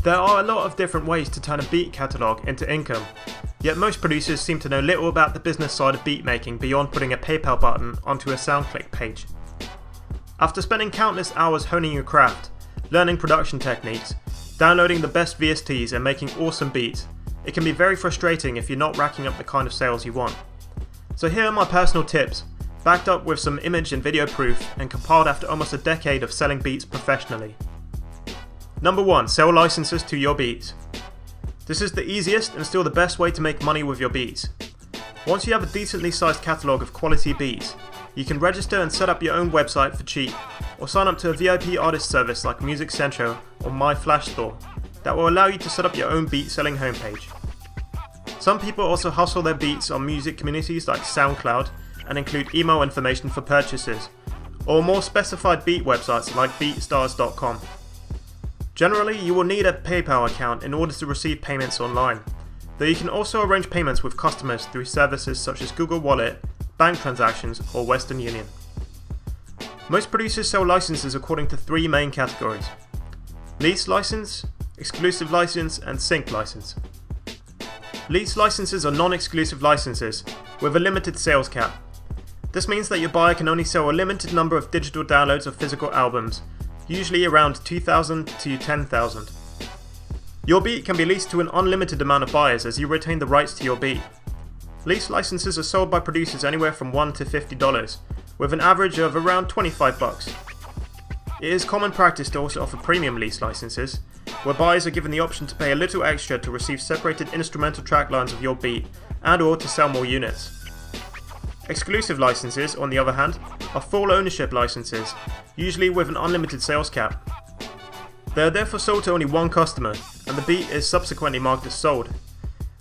There are a lot of different ways to turn a beat catalogue into income, yet most producers seem to know little about the business side of beat making beyond putting a PayPal button onto a SoundClick page. After spending countless hours honing your craft, learning production techniques, downloading the best VSTs and making awesome beats, it can be very frustrating if you're not racking up the kind of sales you want. So here are my personal tips, backed up with some image and video proof and compiled after almost a decade of selling beats professionally. Number 1. Sell licenses to your beats. This is the easiest and still the best way to make money with your beats. Once you have a decently sized catalogue of quality beats, you can register and set up your own website for cheap, or sign up to a VIP artist service like Music Central or My Flash Store that will allow you to set up your own beat selling homepage. Some people also hustle their beats on music communities like SoundCloud and include email information for purchases, or more specified beat websites like beatstars.com. Generally, you will need a PayPal account in order to receive payments online, though you can also arrange payments with customers through services such as Google Wallet, bank transactions, or Western Union. Most producers sell licenses according to 3 main categories: lease license, exclusive license, and sync license. Lease licenses are non-exclusive licenses with a limited sales cap. This means that your buyer can only sell a limited number of digital downloads of physical albums, usually around 2,000 to 10,000. Your beat can be leased to an unlimited amount of buyers as you retain the rights to your beat. Lease licenses are sold by producers anywhere from $1 to $50, with an average of around $25. It is common practice to also offer premium lease licenses, where buyers are given the option to pay a little extra to receive separated instrumental track lines of your beat and/or to sell more units. Exclusive licenses, on the other hand, are full ownership licenses, usually with an unlimited sales cap. They are therefore sold to only one customer, and the beat is subsequently marked as sold.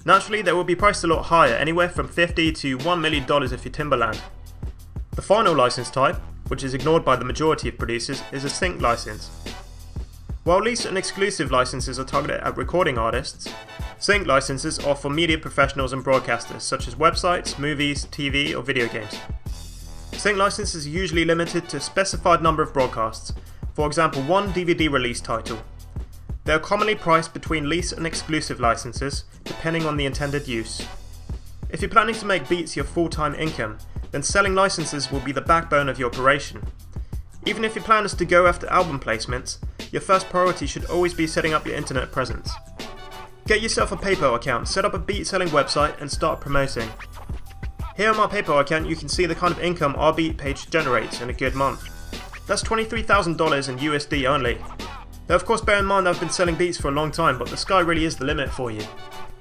Naturally, they will be priced a lot higher, anywhere from $50 to $1 million if you're Timbaland. The final license type, which is ignored by the majority of producers, is a sync license. While lease and exclusive licenses are targeted at recording artists, sync licenses are for media professionals and broadcasters such as websites, movies, TV, or video games. Sync licenses are usually limited to a specified number of broadcasts, for example 1 DVD release title. They are commonly priced between lease and exclusive licenses, depending on the intended use. If you're planning to make beats your full-time income, then selling licenses will be the backbone of your operation. Even if your plan is to go after album placements, your first priority should always be setting up your internet presence. Get yourself a PayPal account, set up a beat selling website, and start promoting. Here on my PayPal account you can see the kind of income our beat page generates in a good month. That's $23,000 in USD only. Though of course bear in mind I've been selling beats for a long time, but the sky really is the limit for you.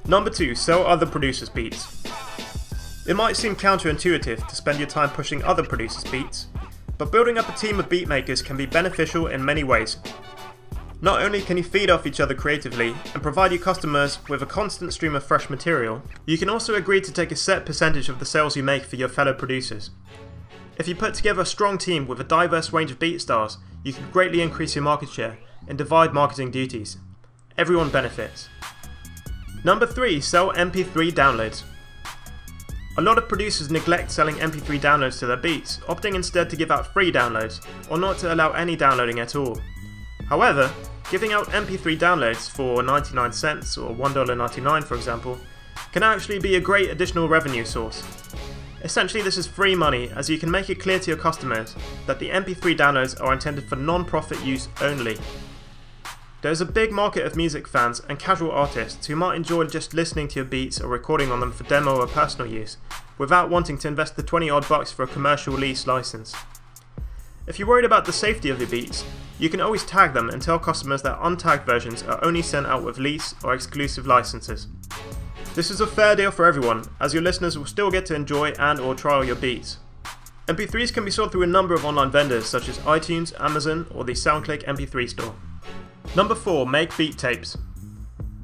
Number 2. Sell other producers' beats. It might seem counterintuitive to spend your time pushing other producers' beats, but building up a team of beatmakers can be beneficial in many ways. Not only can you feed off each other creatively and provide your customers with a constant stream of fresh material, you can also agree to take a set percentage of the sales you make for your fellow producers. If you put together a strong team with a diverse range of beat styles, you can greatly increase your market share and divide marketing duties. Everyone benefits. Number 3. Sell MP3 downloads. A lot of producers neglect selling MP3 downloads to their beats, opting instead to give out free downloads, or not to allow any downloading at all. However, giving out MP3 downloads for 99 cents or $1.99 for example, can actually be a great additional revenue source. Essentially this is free money, as you can make it clear to your customers that the MP3 downloads are intended for non-profit use only. There is a big market of music fans and casual artists who might enjoy just listening to your beats or recording on them for demo or personal use, without wanting to invest the 20 odd bucks for a commercial lease license. If you're worried about the safety of your beats, you can always tag them and tell customers that untagged versions are only sent out with lease or exclusive licenses. This is a fair deal for everyone, as your listeners will still get to enjoy and or trial your beats. MP3s can be sold through a number of online vendors such as iTunes, Amazon, or the SoundClick MP3 store. Number 4. Make beat tapes.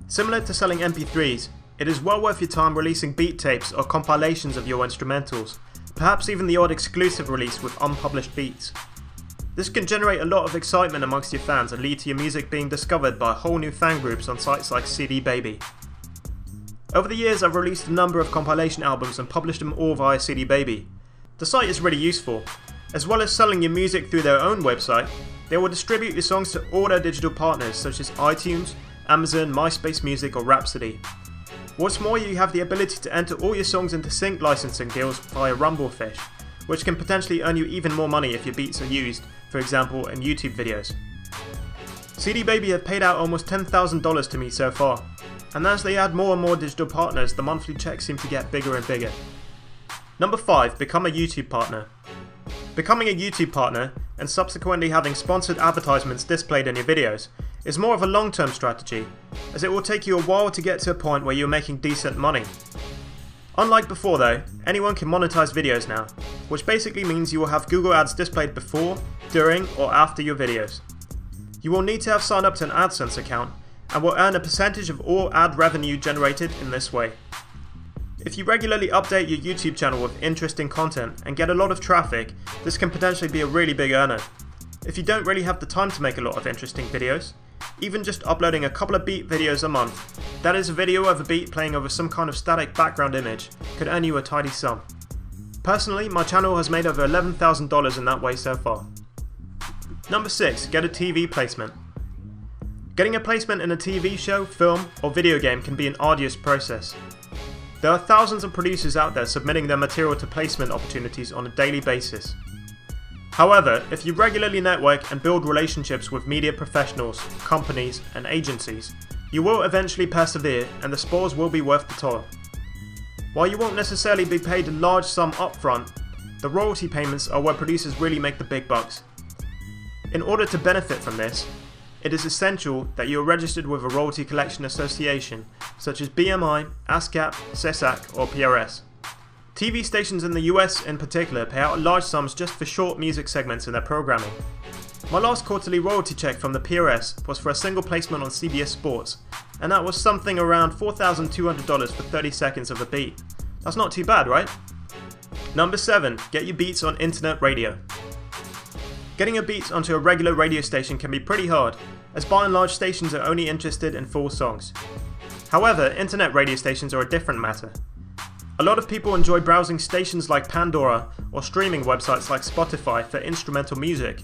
Similar to selling MP3s, it is well worth your time releasing beat tapes or compilations of your instrumentals, perhaps even the odd exclusive release with unpublished beats. This can generate a lot of excitement amongst your fans and lead to your music being discovered by whole new fan groups on sites like CD Baby. Over the years I've released a number of compilation albums and published them all via CD Baby. The site is really useful. As well as selling your music through their own website, they will distribute your songs to all their digital partners such as iTunes, Amazon, MySpace Music or Rhapsody. What's more, you have the ability to enter all your songs into sync licensing deals via Rumblefish, which can potentially earn you even more money if your beats are used, for example in YouTube videos. CD Baby have paid out almost $10,000 to me so far, and as they add more and more digital partners, the monthly checks seem to get bigger and bigger. Number 5. Become a YouTube partner. Becoming a YouTube partner, and subsequently having sponsored advertisements displayed in your videos, is more of a long-term strategy, as it will take you a while to get to a point where you're making decent money. Unlike before though, anyone can monetize videos now, which basically means you will have Google Ads displayed before, during, or after your videos. You will need to have signed up to an AdSense account, and will earn a percentage of all ad revenue generated in this way. If you regularly update your YouTube channel with interesting content and get a lot of traffic, this can potentially be a really big earner. If you don't really have the time to make a lot of interesting videos, even just uploading a couple of beat videos a month, that is a video of a beat playing over some kind of static background image, could earn you a tidy sum. Personally, my channel has made over $11,000 in that way so far. Number 6. Get a TV placement. Getting a placement in a TV show, film, or video game can be an arduous process. There are thousands of producers out there submitting their material to placement opportunities on a daily basis. However, if you regularly network and build relationships with media professionals, companies, and agencies, you will eventually persevere and the spoils will be worth the toil. While you won't necessarily be paid a large sum upfront, the royalty payments are where producers really make the big bucks. In order to benefit from this, it is essential that you are registered with a royalty collection association such as BMI, ASCAP, SESAC or PRS. TV stations in the US in particular pay out large sums just for short music segments in their programming. My last quarterly royalty check from the PRS was for a single placement on CBS Sports, and that was something around $4,200 for 30 seconds of a beat. That's not too bad, right? Number 7. Get your beats on internet radio. Getting your beats onto a regular radio station can be pretty hard, as by and large stations are only interested in full songs. However, internet radio stations are a different matter. A lot of people enjoy browsing stations like Pandora or streaming websites like Spotify for instrumental music,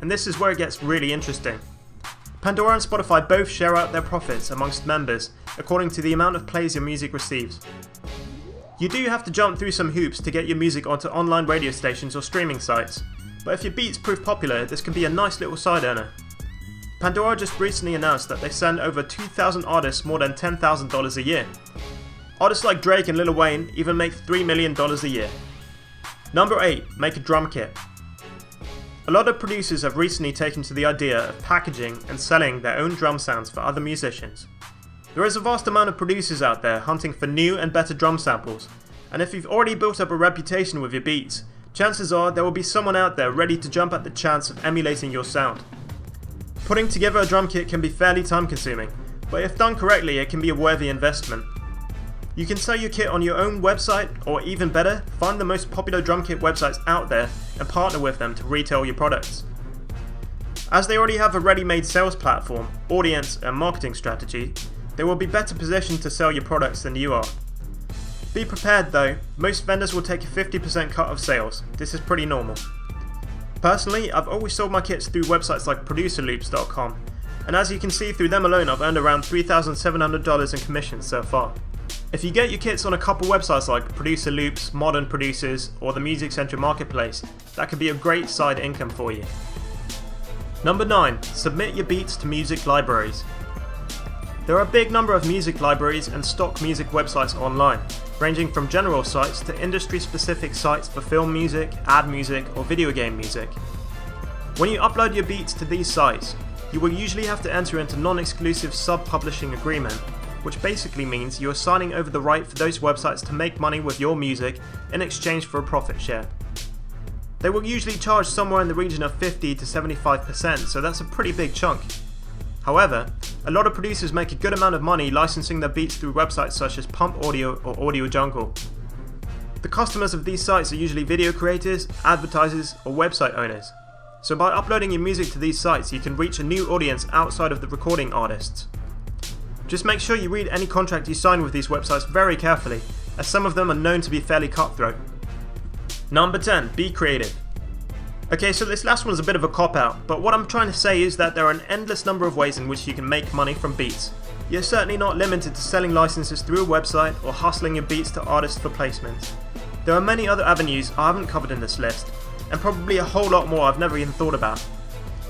and this is where it gets really interesting. Pandora and Spotify both share out their profits amongst members according to the amount of plays your music receives. You do have to jump through some hoops to get your music onto online radio stations or streaming sites, but if your beats prove popular, this can be a nice little side earner. Pandora just recently announced that they send over 2,000 artists more than $10,000 a year. Artists like Drake and Lil Wayne even make $3 million a year. Number 8. Make a drum kit. A lot of producers have recently taken to the idea of packaging and selling their own drum sounds for other musicians. There is a vast amount of producers out there hunting for new and better drum samples, and if you've already built up a reputation with your beats, chances are there will be someone out there ready to jump at the chance of emulating your sound. Putting together a drum kit can be fairly time consuming, but if done correctly it can be a worthy investment. You can sell your kit on your own website, or even better, find the most popular drum kit websites out there and partner with them to retail your products. As they already have a ready-made sales platform, audience and marketing strategy, they will be better positioned to sell your products than you are. Be prepared though, most vendors will take a 50% cut of sales. This is pretty normal. Personally, I've always sold my kits through websites like producerloops.com, and as you can see, through them alone I've earned around $3,700 in commissions so far. If you get your kits on a couple websites like Producer Loops, Modern Producers, or the Music Central Marketplace, that could be a great side income for you. Number 9. Submit your beats to music libraries. There are a big number of music libraries and stock music websites online, ranging from general sites to industry-specific sites for film music, ad music, or video game music. When you upload your beats to these sites, you will usually have to enter into non-exclusive sub-publishing agreement, which basically means you are signing over the right for those websites to make money with your music in exchange for a profit share. They will usually charge somewhere in the region of 50 to 75%, so that's a pretty big chunk. However, a lot of producers make a good amount of money licensing their beats through websites such as Pump Audio or Audio Jungle. The customers of these sites are usually video creators, advertisers, or website owners. So by uploading your music to these sites, you can reach a new audience outside of the recording artists. Just make sure you read any contract you sign with these websites very carefully, as some of them are known to be fairly cutthroat. Number 10. Be creative. Okay, so this last one is a bit of a cop-out, but what I'm trying to say is that there are an endless number of ways in which you can make money from beats, You're certainly not limited to selling licenses through a website or hustling your beats to artists for placements. There are many other avenues I haven't covered in this list, and probably a whole lot more I've never even thought about.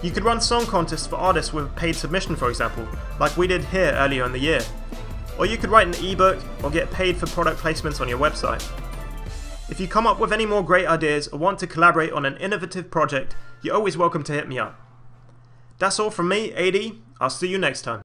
You could run song contests for artists with a paid submission, for example, like we did here earlier in the year. Or you could write an ebook or get paid for product placements on your website. If you come up with any more great ideas or want to collaborate on an innovative project, you're always welcome to hit me up. That's all from me, AD. I'll see you next time.